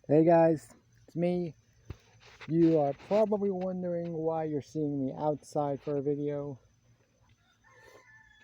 Hey guys, it's me. You are probably wondering why you're seeing me outside for a video.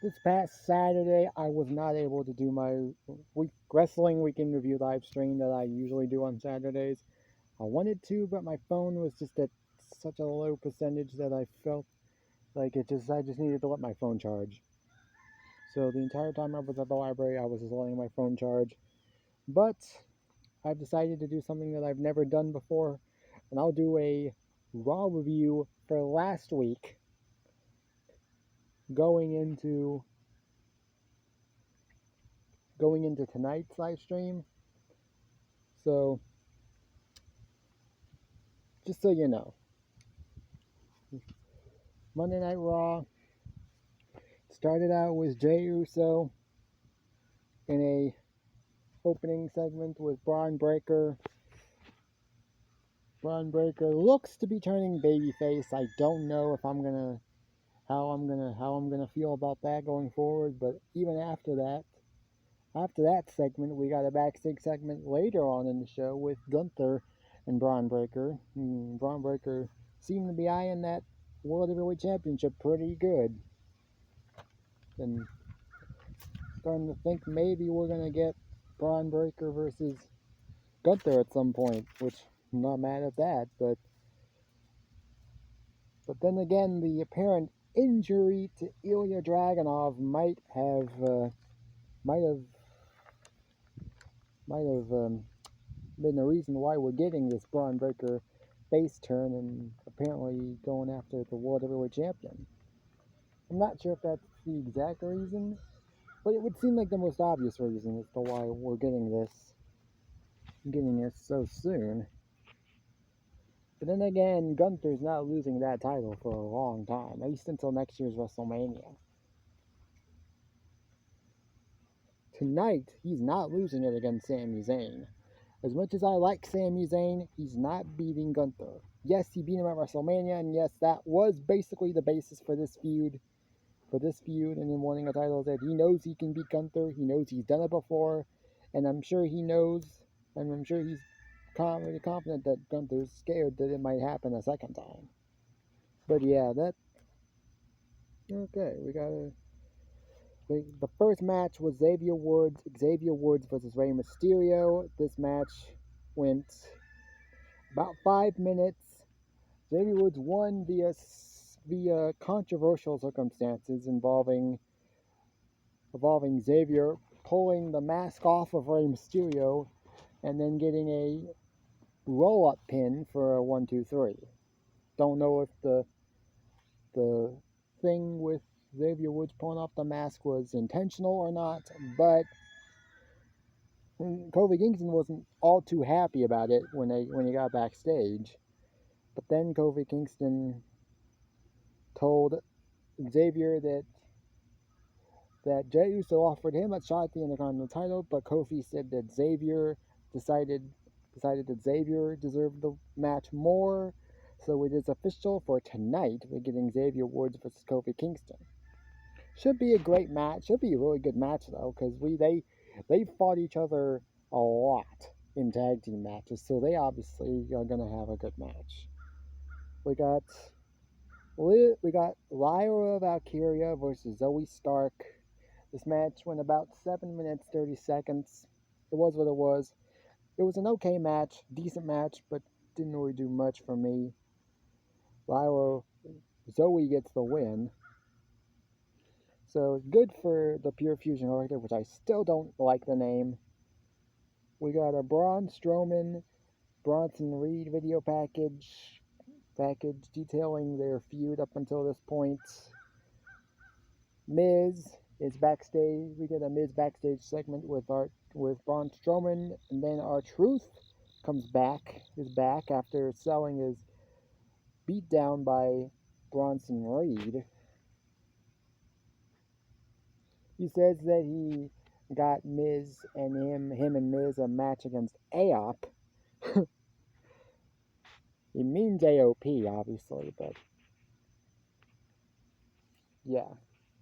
This past Saturday, I was not able to do my wrestling weekend review live stream that I usually do on Saturdays. I wanted to, but my phone was just at such a low percentage that I felt like I just needed to let my phone charge. So the entire time I was at the library, I was just letting my phone charge. But I've decided to do something that I've never done before, and I'll do a Raw review for last week, going into tonight's live stream. So just so you know, Monday Night Raw started out with Jey Uso in a opening segment with Braun Breaker. Braun Breaker looks to be turning babyface. I don't know if how I'm gonna feel about that going forward, but even after that segment, we got a backstage segment later on in the show with Gunther and Braun Breaker. Braun Breaker seemed to be eyeing that World Heavyweight Championship pretty good. And starting to think maybe we're going to get Braun Breaker versus Gunther at some point, which I'm not mad at that. But then again, the apparent injury to Ilya Dragunov might have been the reason why we're getting this Braun Breaker face turn and apparently going after the World Heavyweight Champion. I'm not sure if that's the exact reason, but it would seem like the most obvious reason as to why we're getting this so soon. But then again, Gunther's not losing that title for a long time, at least until next year's WrestleMania. Tonight, he's not losing it against Sami Zayn. As much as I like Sami Zayn, he's not beating Gunther. Yes, he beat him at WrestleMania, and yes, that was basically the basis for this feud. And him winning a title, that he knows he can beat Gunther. He knows he's done it before, and I'm sure he knows, and I'm sure he's really confident that Gunther's scared that it might happen a second time. But yeah, okay. The first match was Xavier Woods versus Rey Mysterio. This match went about 5 minutes. Xavier Woods won via controversial circumstances involving Xavier pulling the mask off of Rey Mysterio and then getting a roll-up pin for a 1-2-3. Don't know if the thing with Xavier Woods pulling off the mask was intentional or not, but Kofi Kingston wasn't all too happy about it when he got backstage. But then Kofi Kingston told Xavier that Jey Uso offered him a shot at the Intercontinental title, but Kofi said that Xavier decided that Xavier deserved the match more. So it is official for tonight. We're getting Xavier Woods versus Kofi Kingston. Should be a great match. Should be a really good match though, because they fought each other a lot in tag team matches, so they obviously are gonna have a good match. We got Lyra Valkyria versus Zoe Stark. This match went about 7 minutes 30 seconds. It was what it was. It was an okay match, decent match, but didn't really do much for me. Zoe gets the win. So good for the Pure Fusion Collective, which I still don't like the name. We got a Braun Strowman, Bronson Reed video package detailing their feud up until this point. Miz is backstage. We get a Miz backstage segment with Braun Strowman, and then R-Truth is back after selling his beat down by Bronson Reed. He says that he got Miz and him and Miz a match against AOP. It means AOP, obviously, but yeah,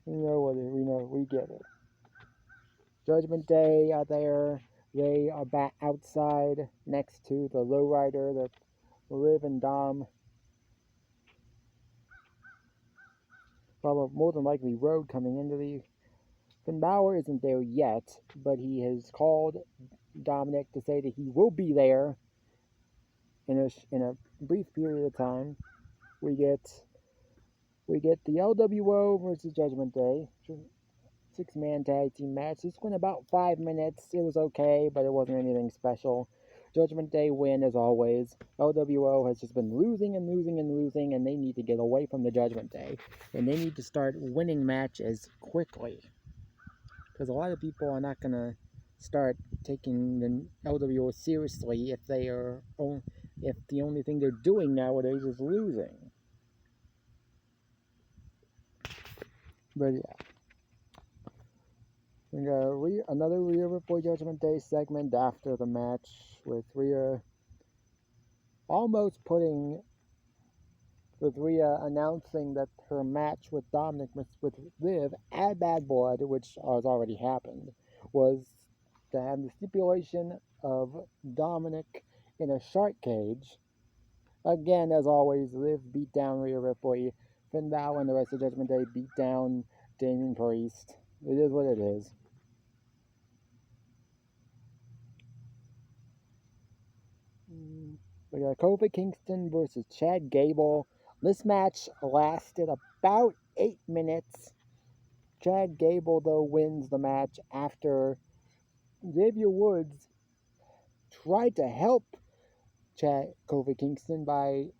we get it. Judgment Day are there. They are back outside next to the lowrider, the Liv and Dom. Probably more than likely Road coming into the. Finn Balor isn't there yet, but he has called Dominic to say that he will be there in a brief period of time. We get the LWO versus Judgment Day. 6-man tag team match. This went about 5 minutes. It was okay, but it wasn't anything special. Judgment Day win as always. LWO has just been losing and losing and losing, and they need to get away from the Judgment Day. And they need to start winning matches quickly. Because a lot of people are not going to start taking the LWO seriously if the only thing they're doing nowadays is losing. But yeah. We got another Rhea Ripley Judgment Day segment after the match with Rhea announcing that her match with Dominic with Liv at Bad Blood, which has already happened, was to have the stipulation of Dominic in a shark cage. Again, as always, Liv beat down Rhea Ripley. Finn Balor and the rest of Judgment Day beat down Damian Priest. It is what it is. We got Kofi Kingston versus Chad Gable. This match lasted about 8 minutes. Chad Gable, though, wins the match after Xavier Woods tried to help Kofi Kingston by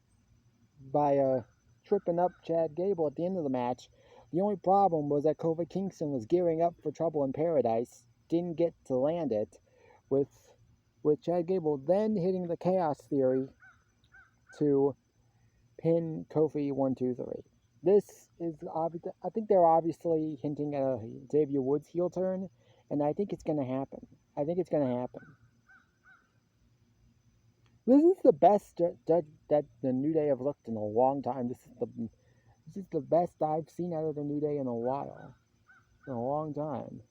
tripping up Chad Gable at the end of the match. The only problem was that Kofi Kingston was gearing up for Trouble in Paradise, didn't get to land it, with Chad Gable then hitting the Chaos Theory to pin Kofi 1, 2, 3. This is obvious. I think they're obviously hinting at a Xavier Woods heel turn, and I think it's going to happen. This is the best that the New Day have looked in a long time. This is the best I've seen out of the New Day in a while, in a long time.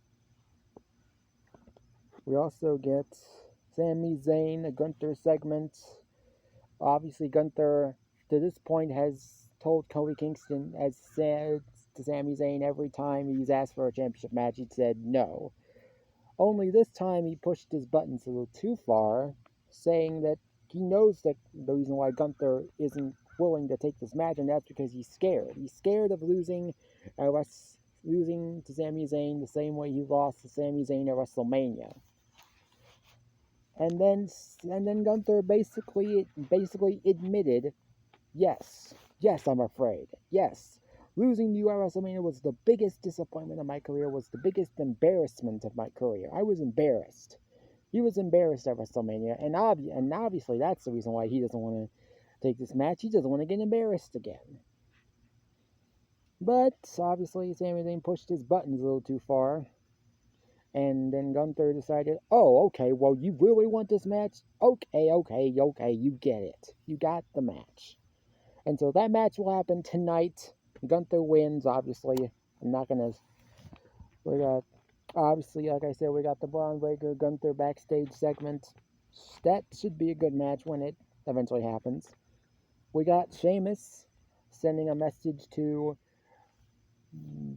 We also get Sami Zayn, a Gunther segment. Obviously, Gunther, to this point, has told Kofi Kingston, has said to Sami Zayn every time he's asked for a championship match, he said no. Only this time he pushed his buttons a little too far, saying that he knows that the reason why Gunther isn't willing to take this match, and that's because he's scared. He's scared of losing to Sami Zayn the same way he lost to Sami Zayn at WrestleMania. And then Gunther basically admitted, yes, I'm afraid. Yes, losing to you at WrestleMania was the biggest disappointment of my career, was the biggest embarrassment of my career. I was embarrassed. He was embarrassed at WrestleMania, and obviously that's the reason why he doesn't want to take this match. He doesn't want to get embarrassed again. But obviously Sami Zayn pushed his buttons a little too far. And then Gunther decided, oh, okay, well, you really want this match? Okay, you get it. You got the match. And so that match will happen tonight. Gunther wins, obviously. Obviously, like I said, we got the Braun Breaker Gunther backstage segment. That should be a good match when it eventually happens. We got Sheamus sending a message to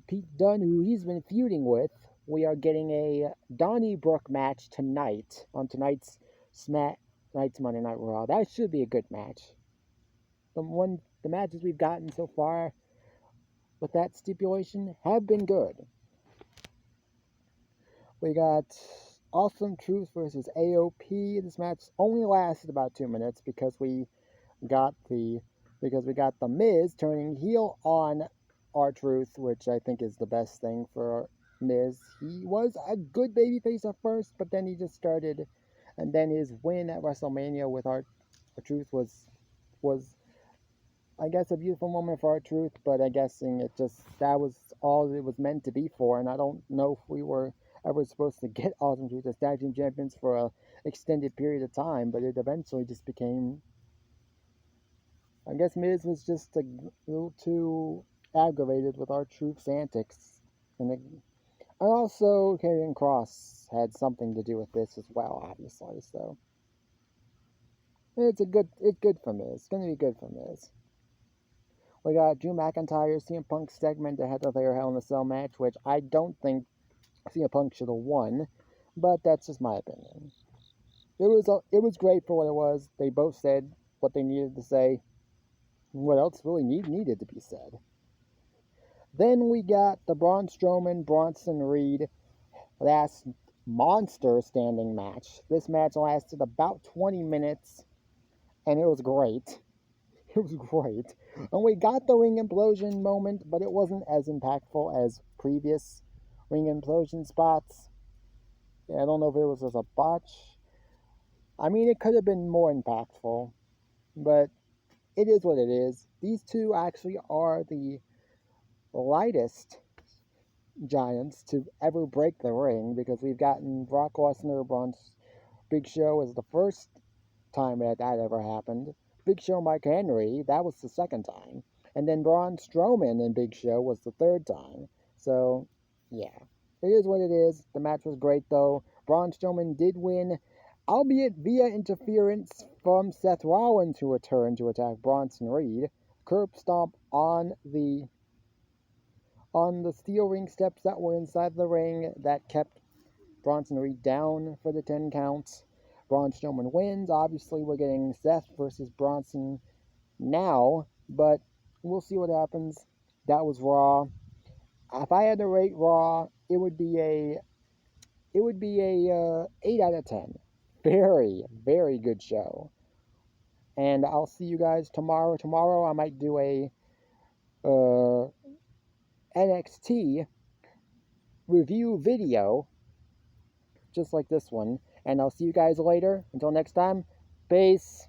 Pete Dunne, who he's been feuding with. We are getting a Donnybrook match tonight on tonight's Monday Night Raw. That should be a good match. The matches we've gotten so far with that stipulation have been good. We got Awesome Truth versus AOP. This match only lasted about 2 minutes because we got the Miz turning heel on R-Truth, which I think is the best thing for Miz. He was a good babyface at first, but then he just started, and then his win at WrestleMania with R-Truth was I guess a beautiful moment for R-Truth, but I guess that was all it was meant to be for, and I don't know if we were ever supposed to get Awesome Truth as tag team champions for an extended period of time, but it eventually just became, I guess Miz was just a little too aggravated with R-Truth's antics, and And also, Karrion Kross had something to do with this as well, obviously. So it's good for Miz. It's gonna be good for Miz. We got Drew McIntyre, CM Punk segment ahead of their Hell in a Cell match, which I don't think CM Punk should have won, but that's just my opinion. It was great for what it was. They both said what they needed to say. What else really needed to be said? Then we got the Braun Strowman Bronson Reed last monster standing match. This match lasted about 20 minutes, and it was great. It was great. And we got the ring implosion moment, but it wasn't as impactful as previous ring implosion spots. I don't know if it was as a botch. I mean, it could have been more impactful, but it is what it is. These two actually are the lightest giants to ever break the ring because we've gotten Brock Lesnar, Big Show was the first time that ever happened. Big Show, Mark Henry, that was the second time. And then Braun Strowman and Big Show was the third time. So, yeah. It is what it is. The match was great, though. Braun Strowman did win, albeit via interference from Seth Rollins, who returned to attack Bronson Reed. Curb stomp on the steel ring steps that were inside the ring that kept Bronson Reed down for the 10 counts. Braun Strowman wins. Obviously, we're getting Seth versus Bronson now, but we'll see what happens. That was Raw. If I had to rate Raw, it would be a 8 out of 10. Very, very good show. And I'll see you guys tomorrow. Tomorrow I might do a NXT review video just like this one. And I'll see you guys later. Until next time, peace.